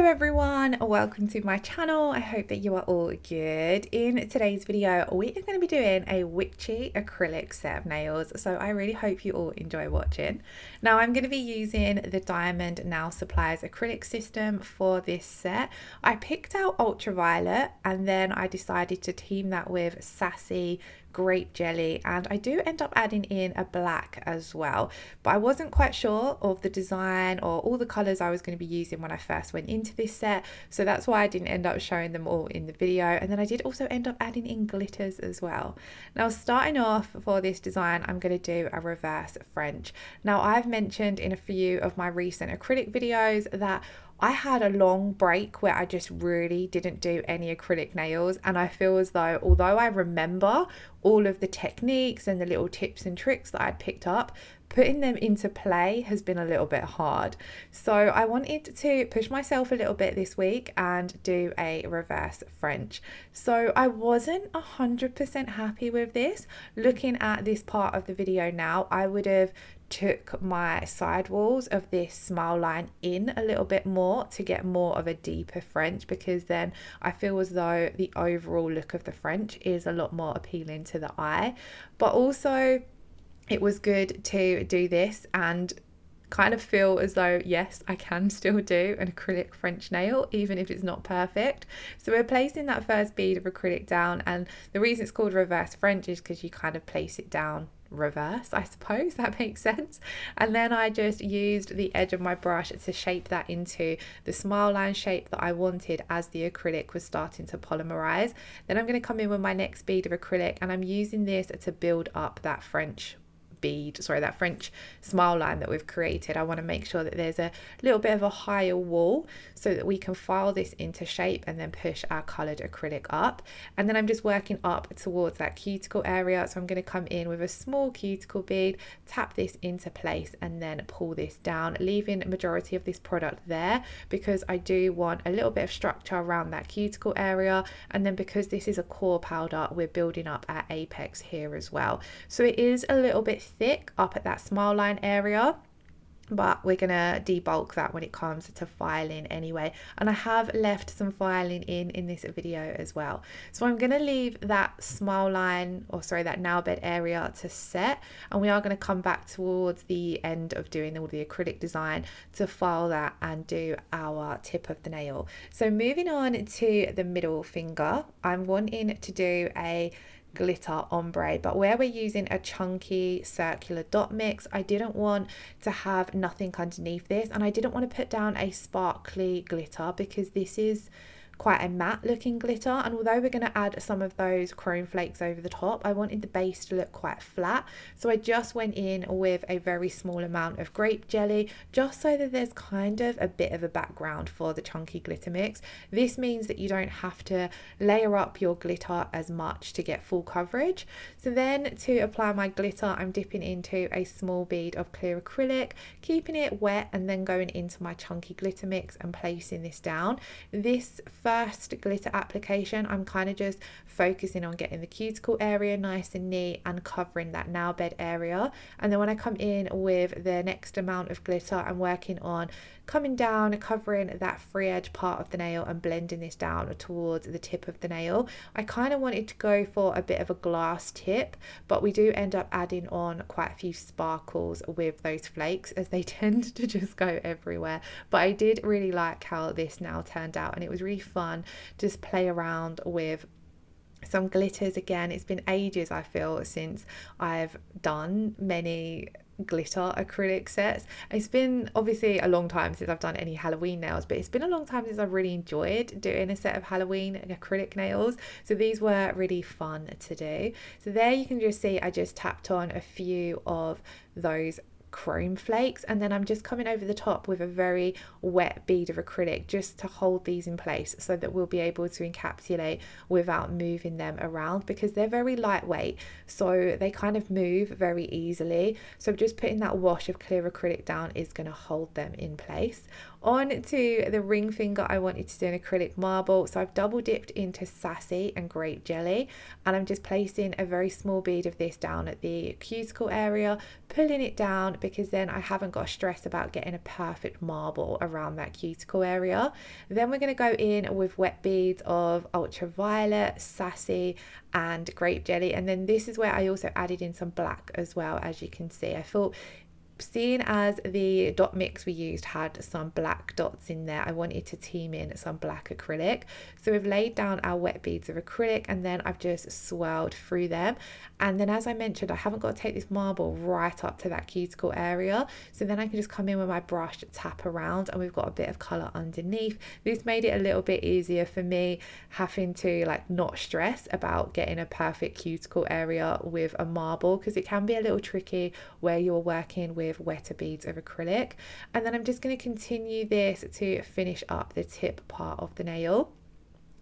Hello everyone, welcome to my channel. I hope that you are all good. In today's video, we are going to be doing a witchy acrylic set of nails, so I really hope you all enjoy watching. Now I'm going to be using the Diamond Nail Supplies acrylic system for this set. I picked out Ultraviolet and then I decided to team that with Sassy Grape Jelly, and I do end up adding in a black as well, but I wasn't quite sure of the design or all the colors I was going to be using when I first went into this set, so that's why I didn't end up showing them all in the video. And then I did also end up adding in glitters as well. Now starting off for this design, I'm going to do a reverse French. Now I've mentioned in a few of my recent acrylic videos that I had a long break where I just really didn't do any acrylic nails, and I feel as though although I remember all of the techniques and the little tips and tricks that I'd picked up, putting them into play has been a little bit hard. So I wanted to push myself a little bit this week and do a reverse French. So I wasn't 100% happy with this. Looking at this part of the video now, I would have took my sidewalls of this smile line in a little bit more to get more of a deeper French, because then I feel as though the overall look of the French is a lot more appealing to the eye. But also it was good to do this and kind of feel as though yes, I can still do an acrylic French nail even if it's not perfect. So we're placing that first bead of acrylic down, and the reason it's called reverse French is because you kind of place it down reverse, I suppose that makes sense. And then I just used the edge of my brush to shape that into the smile line shape that I wanted as the acrylic was starting to polymerize. Then I'm going to come in with my next bead of acrylic, and I'm using this to build up that French smile line that we've created. I want to make sure that there's a little bit of a higher wall so that we can file this into shape and then push our colored acrylic up. And then I'm just working up towards that cuticle area, so I'm going to come in with a small cuticle bead, tap this into place and then pull this down, leaving a majority of this product there because I do want a little bit of structure around that cuticle area. And then because this is a core powder, we're building up our apex here as well, so it is a little bit thick up at that smile line area, but we're gonna debulk that when it comes to filing anyway. And I have left some filing in this video as well, so I'm gonna leave that smile line, or sorry, that nail bed area to set, and we are going to come back towards the end of doing all the acrylic design to file that and do our tip of the nail. So moving on to the middle finger, I'm wanting to do a glitter ombre, but where we're using a chunky circular dot mix, I didn't want to have nothing underneath this, and I didn't want to put down a sparkly glitter because this is quite a matte looking glitter, and although we're going to add some of those chrome flakes over the top, I wanted the base to look quite flat. So I just went in with a very small amount of grape jelly just so that there's kind of a bit of a background for the chunky glitter mix. This means that you don't have to layer up your glitter as much to get full coverage. So then to apply my glitter, I'm dipping into a small bead of clear acrylic, keeping it wet, and then going into my chunky glitter mix and placing this down. This first glitter application, I'm kind of just focusing on getting the cuticle area nice and neat and covering that nail bed area. And then when I come in with the next amount of glitter, I'm working on coming down, covering that free edge part of the nail and blending this down towards the tip of the nail. I kind of wanted to go for a bit of a glass tip, but we do end up adding on quite a few sparkles with those flakes as they tend to just go everywhere. But I did really like how this nail turned out, and it was really fun to just play around with some glitters again. It's been ages, I feel, since I've done many glitter acrylic sets. It's been obviously a long time since I've done any Halloween nails, but it's been a long time since I've really enjoyed doing a set of Halloween acrylic nails, so these were really fun to do. So there you can just see I just tapped on a few of those chrome flakes, and then I'm just coming over the top with a very wet bead of acrylic just to hold these in place so that we'll be able to encapsulate without moving them around, because they're very lightweight, so they kind of move very easily. So just putting that wash of clear acrylic down is going to hold them in place. On to the ring finger, I wanted to do an acrylic marble, so I've double dipped into Sassy and Grape Jelly, and I'm just placing a very small bead of this down at the cuticle area, pulling it down because then I haven't got to stress about getting a perfect marble around that cuticle area. Then we're going to go in with wet beads of Ultraviolet, Sassy and Grape Jelly, and then this is where I also added in some black as well. As you can see, I thought, seeing as the dot mix we used had some black dots in there, I wanted to team in some black acrylic. So we've laid down our wet beads of acrylic and then I've just swirled through them. And then, as I mentioned, I haven't got to take this marble right up to that cuticle area, so then I can just come in with my brush, tap around, and we've got a bit of colour underneath. This made it a little bit easier for me, having to like not stress about getting a perfect cuticle area with a marble, because it can be a little tricky where you're working with wetter beads of acrylic. And then I'm just going to continue this to finish up the tip part of the nail.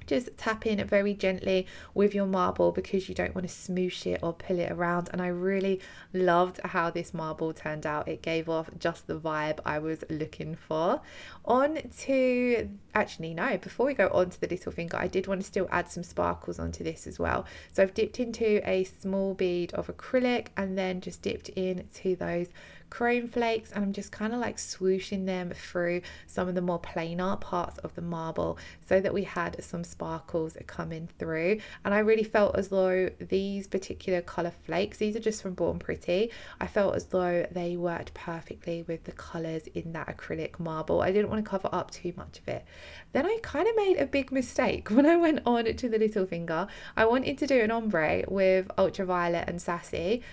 Just tap in very gently with your marble because you don't want to smoosh it or pull it around. And I really loved how this marble turned out. It gave off just the vibe I was looking for. On to, actually no, before we go on to the little finger, I did want to still add some sparkles onto this as well. So I've dipped into a small bead of acrylic and then just dipped into those chrome flakes, and I'm just kind of like swooshing them through some of the more plainer parts of the marble so that we had some sparkles coming through. And I really felt as though these particular color flakes, these are just from Born Pretty, I felt as though they worked perfectly with the colors in that acrylic marble. I didn't want to cover up too much of it. Then I kind of made a big mistake when I went on to the little finger. I wanted to do an ombre with Ultraviolet and Sassy,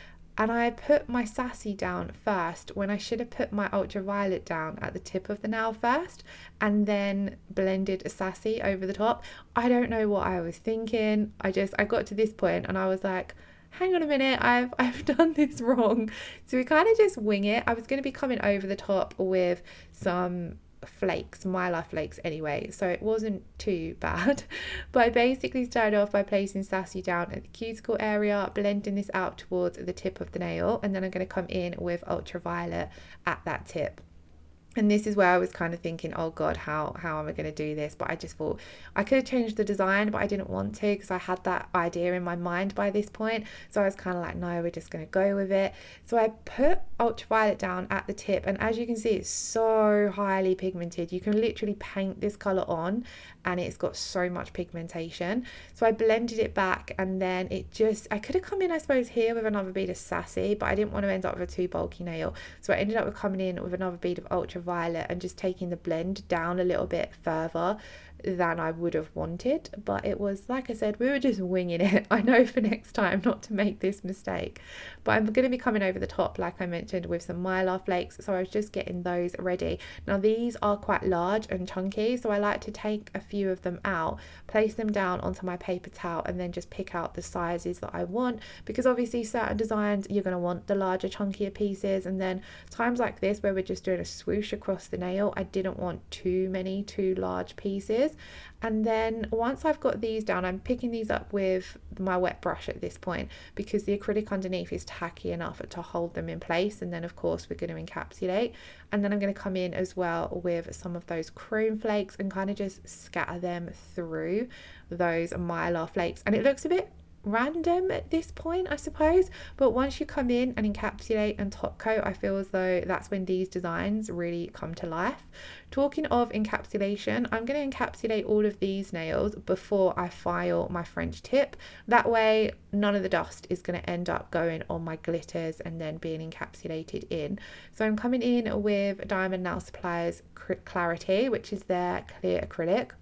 and I put my Sassy down first when I should have put my Ultraviolet down at the tip of the nail first and then blended a Sassy over the top. I don't know what I was thinking. I got to this point and I was like, hang on a minute, I've done this wrong. So we kind of just wing it. I was going to be coming over the top with some flakes, mylar flakes anyway, so it wasn't too bad. But I basically started off by placing Sassy down at the cuticle area, blending this out towards the tip of the nail, and then I'm going to come in with Ultraviolet at that tip. And this is where I was kind of thinking, oh God, how am I going to do this? But I just thought I could have changed the design, but I didn't want to because I had that idea in my mind by this point. So I was kind of like, no, we're just going to go with it. So I put Ultraviolet down at the tip, and as you can see, it's so highly pigmented. You can literally paint this color on and it's got so much pigmentation. So I blended it back, and then I could have come in, I suppose, here with another bead of Sassy, but I didn't want to end up with a too bulky nail. So I ended up with coming in with another bead of Ultraviolet and just taking the blend down a little bit further than I would have wanted. But it was, like I said, we were just winging it. I know for next time not to make this mistake. But I'm going to be coming over the top, like I mentioned, with some mylar flakes, so I was just getting those ready. Now these are quite large and chunky, so I like to take a few of them out, place them down onto my paper towel, and then just pick out the sizes that I want, because obviously certain designs you're going to want the larger, chunkier pieces, and then times like this where we're just doing a swoosh across the nail, I didn't want too large pieces. And then once I've got these down, I'm picking these up with my wet brush at this point because the acrylic underneath is tacky enough to hold them in place. And then of course we're going to encapsulate, and then I'm going to come in as well with some of those chrome flakes and kind of just scatter them through those mylar flakes. And it looks a bit random at this point, I suppose, but once you come in and encapsulate and top coat, I feel as though that's when these designs really come to life. Talking of encapsulation, I'm going to encapsulate all of these nails before I file my French tip. That way none of the dust is going to end up going on my glitters and then being encapsulated in. So I'm coming in with Diamond Nail Supplies Clarity, which is their clear acrylic,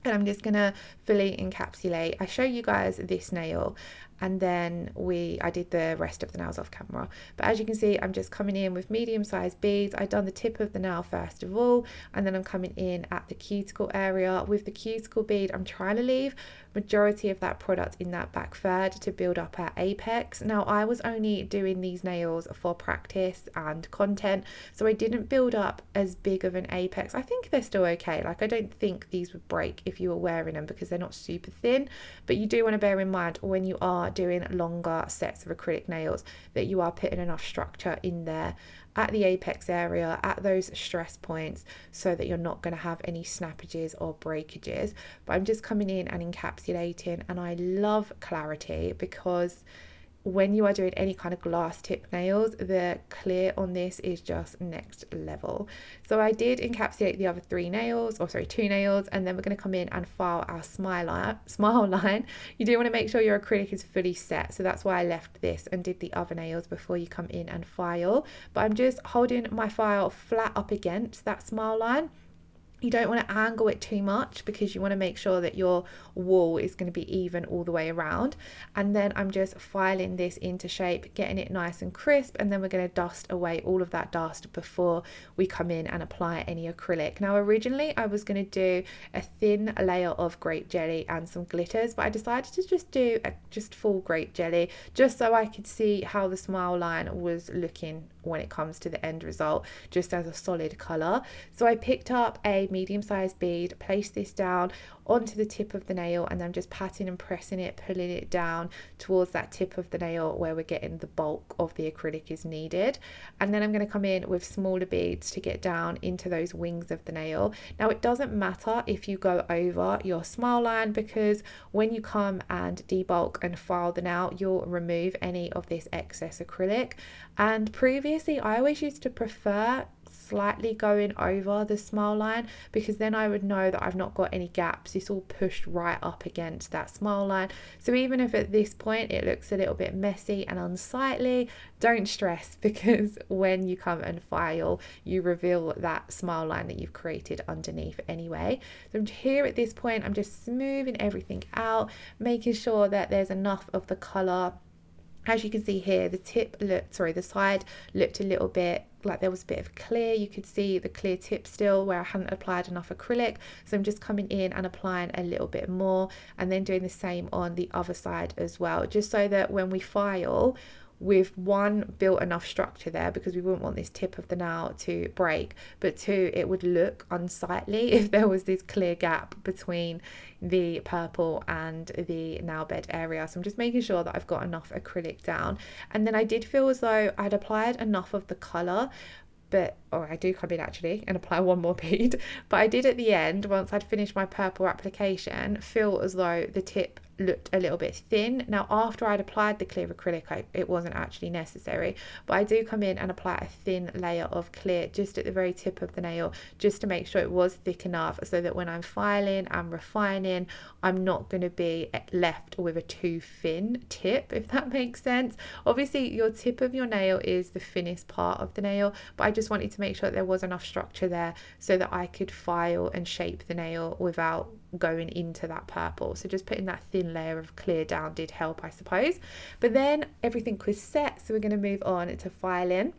and I'm just gonna fully encapsulate. I show you guys this nail, and then I did the rest of the nails off camera, but as you can see, I'm just coming in with medium-sized beads. I've done the tip of the nail first of all, and then I'm coming in at the cuticle area. With the cuticle bead, I'm trying to leave majority of that product in that back third to build up our apex. Now I was only doing these nails for practice and content, so I didn't build up as big of an apex. I think they're still okay. Like, I don't think these would break if you were wearing them because they're not super thin, but you do want to bear in mind when you are doing longer sets of acrylic nails, that you are putting enough structure in there at the apex area, at those stress points, so that you're not going to have any snappages or breakages. But I'm just coming in and encapsulating, and I love clarity because when you are doing any kind of glass tip nails, the clear on this is just next level. So I did encapsulate the other two nails, and then we're going to come in and file our smile line. You do want to make sure your acrylic is fully set, so that's why I left this and did the other nails before you come in and file. But I'm just holding my file flat up against that smile line. You don't want to angle it too much because you want to make sure that your wall is going to be even all the way around. And then I'm just filing this into shape, getting it nice and crisp, and then we're going to dust away all of that dust before we come in and apply any acrylic. Now originally I was going to do a thin layer of grape jelly and some glitters, but I decided to just do just full grape jelly, just so I could see how the smile line was looking when it comes to the end result, just as a solid colour. So I picked up a medium-sized bead, placed this down onto the tip of the nail, and I'm just patting and pressing it, pulling it down towards that tip of the nail where we're getting the bulk of the acrylic is needed. And then I'm going to come in with smaller beads to get down into those wings of the nail. Now it doesn't matter if you go over your smile line, because when you come and debulk and file the nail, you'll remove any of this excess acrylic. And previously I always used to prefer slightly going over the smile line, because then I would know that I've not got any gaps. It's all pushed right up against that smile line. So even if at this point it looks a little bit messy and unsightly, don't stress, because when you come and file, you reveal that smile line that you've created underneath anyway. So here at this point, I'm just smoothing everything out, making sure that there's enough of the colour. As you can see here, the side looked a little bit like there was a bit of clear. You could see the clear tip still where I hadn't applied enough acrylic. So I'm just coming in and applying a little bit more, and then doing the same on the other side as well, just so that when we file, we've one, built enough structure there, because we wouldn't want this tip of the nail to break, but two, it would look unsightly if there was this clear gap between the purple and the nail bed area. So I'm just making sure that I've got enough acrylic down. And then I did feel as though I'd applied enough of the colour, or I do come in actually and apply one more bead, but I did at the end, once I'd finished my purple application, feel as though the tip looked a little bit thin. Now after I'd applied the clear acrylic, it wasn't actually necessary, but I do come in and apply a thin layer of clear just at the very tip of the nail, just to make sure it was thick enough so that when I'm filing and refining, I'm not going to be left with a too thin tip, if that makes sense. Obviously your tip of your nail is the thinnest part of the nail, but I just wanted to make sure that there was enough structure there so that I could file and shape the nail without going into that purple. So just putting that thin layer of clear down did help, I suppose. But then everything was set, so we're going to move on to filing.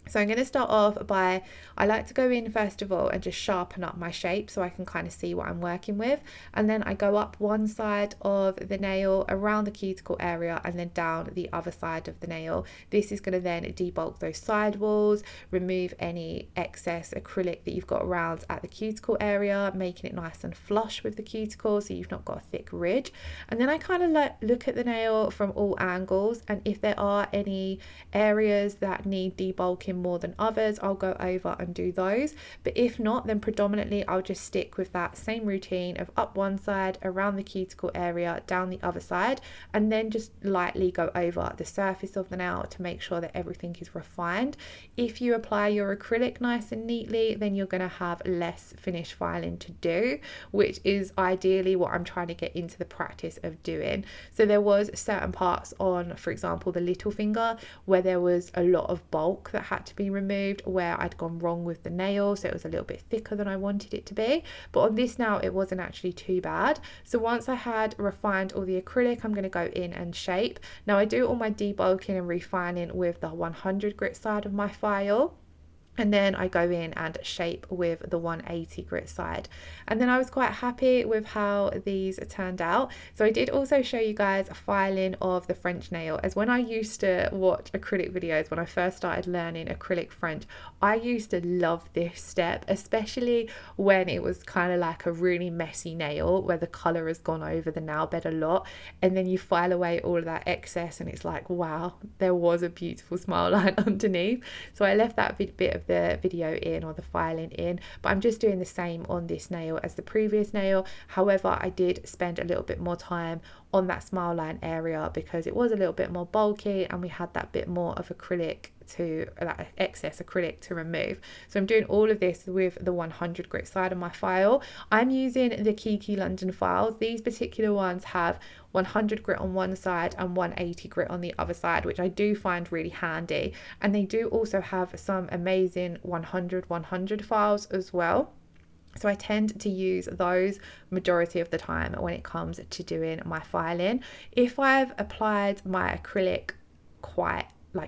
So I'm going to start off by, I like to go in first of all and just sharpen up my shape so I can kind of see what I'm working with, and then I go up one side of the nail around the cuticle area and then down the other side of the nail. This is going to then debulk those side walls, remove any excess acrylic that you've got around at the cuticle area, making it nice and flush with the cuticle so you've not got a thick ridge. And then I kind of look at the nail from all angles, and if there are any areas that need debulking more than others, I'll go over and do those. But if not, then predominantly I'll just stick with that same routine of up one side, around the cuticle area, down the other side, and then just lightly go over the surface of the nail to make sure that everything is refined. If you apply your acrylic nice and neatly, then you're going to have less finish filing to do, which is ideally what I'm trying to get into the practice of doing. So there was certain parts on, for example, the little finger, where there was a lot of bulk that had to be removed, where I'd gone wrong with the nail, so it was a little bit thicker than I wanted it to be. But on this nail it wasn't actually too bad. So once I had refined all the acrylic, I'm going to go in and shape. Now I do all my debulking and refining with the 100 grit side of my file. And then I go in and shape with the 180 grit side. And then I was quite happy with how these turned out. So I did also show you guys a filing of the French nail, as when I used to watch acrylic videos when I first started learning acrylic French, I used to love this step, especially when it was kind of like a really messy nail where the colour has gone over the nail bed a lot, and then you file away all of that excess and it's like, wow, there was a beautiful smile line underneath. So I left that bit of the video in, or the filing in, but I'm just doing the same on this nail as the previous nail. However, I did spend a little bit more time on that smile line area because it was a little bit more bulky and we had that bit more of acrylic to that excess acrylic to remove. So I'm doing all of this with the 100 grit side of my file. I'm using the Kiki London files. These particular ones have 100 grit on one side and 180 grit on the other side, which I do find really handy. And they do also have some amazing 100 files as well. So I tend to use those majority of the time when it comes to doing my filing. If I've applied my acrylic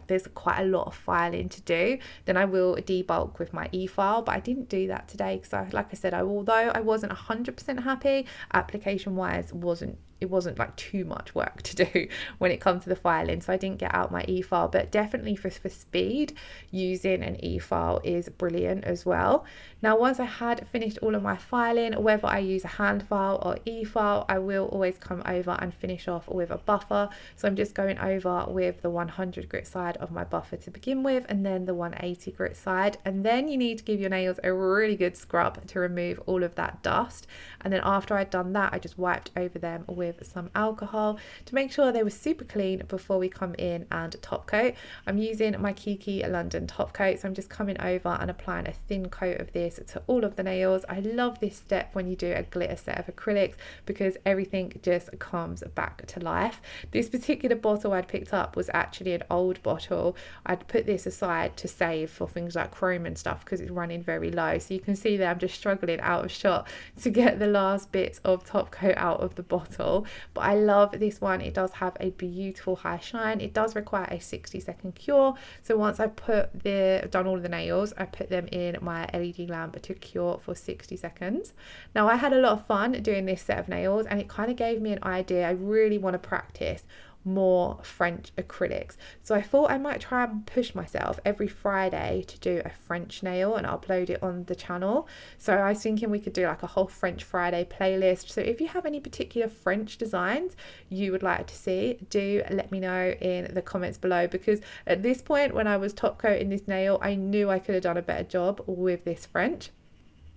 there's quite a lot of filing to do, then I will debulk with my e-file, but I didn't do that today because like I said, although I wasn't 100% happy, application wise it wasn't like too much work to do when it comes to the filing, so I didn't get out my e-file. But definitely for speed, using an e-file is brilliant as well. Now once I had finished all of my filing, whether I use a hand file or e-file, I will always come over and finish off with a buffer. So I'm just going over with the 100 grit side of my buffer to begin with, and then the 180 grit side, and then you need to give your nails a really good scrub to remove all of that dust. And then after I'd done that, I just wiped over them with some alcohol to make sure they were super clean before we come in and top coat. I'm using my Kiki London top coat, so I'm just coming over and applying a thin coat of this to all of the nails. I love this step when you do a glitter set of acrylics because everything just comes back to life. This particular bottle I'd picked up was actually an old bottle. I'd put this aside to save for things like chrome and stuff because it's running very low. So you can see that I'm just struggling out of shot to get the last bits of top coat out of the bottle. But I love this one. It does have a beautiful high shine. It does require a 60-second cure. So once I done all of the nails, I put them in my LED lamp to cure for 60 seconds. Now I had a lot of fun doing this set of nails, and it kind of gave me an idea. I really want to practice more French acrylics, so I thought I might try and push myself every Friday to do a French nail and upload it on the channel. So I was thinking we could do like a whole French Friday playlist. So if you have any particular French designs you would like to see, do let me know in the comments below, because at this point when I was top coating this nail, I knew I could have done a better job with this French.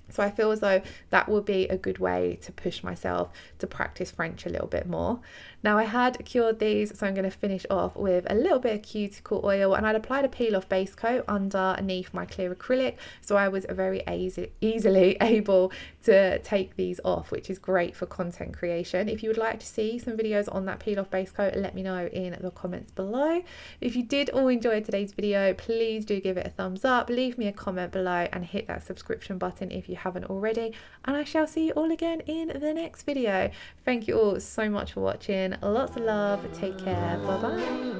So I feel as though that will be a good way to push myself to practice French a little bit more. Now I had cured these, so I'm going to finish off with a little bit of cuticle oil, and I'd applied a peel off base coat underneath my clear acrylic, so I was very easily able to take these off, which is great for content creation. If you would like to see some videos on that peel off base coat, let me know in the comments below. If you did all enjoy today's video, please do give it a thumbs up, leave me a comment below, and hit that subscription button if you haven't already, and I shall see you all again in the next video. Thank you all so much for watching. Lots of love. Take care. Bye bye.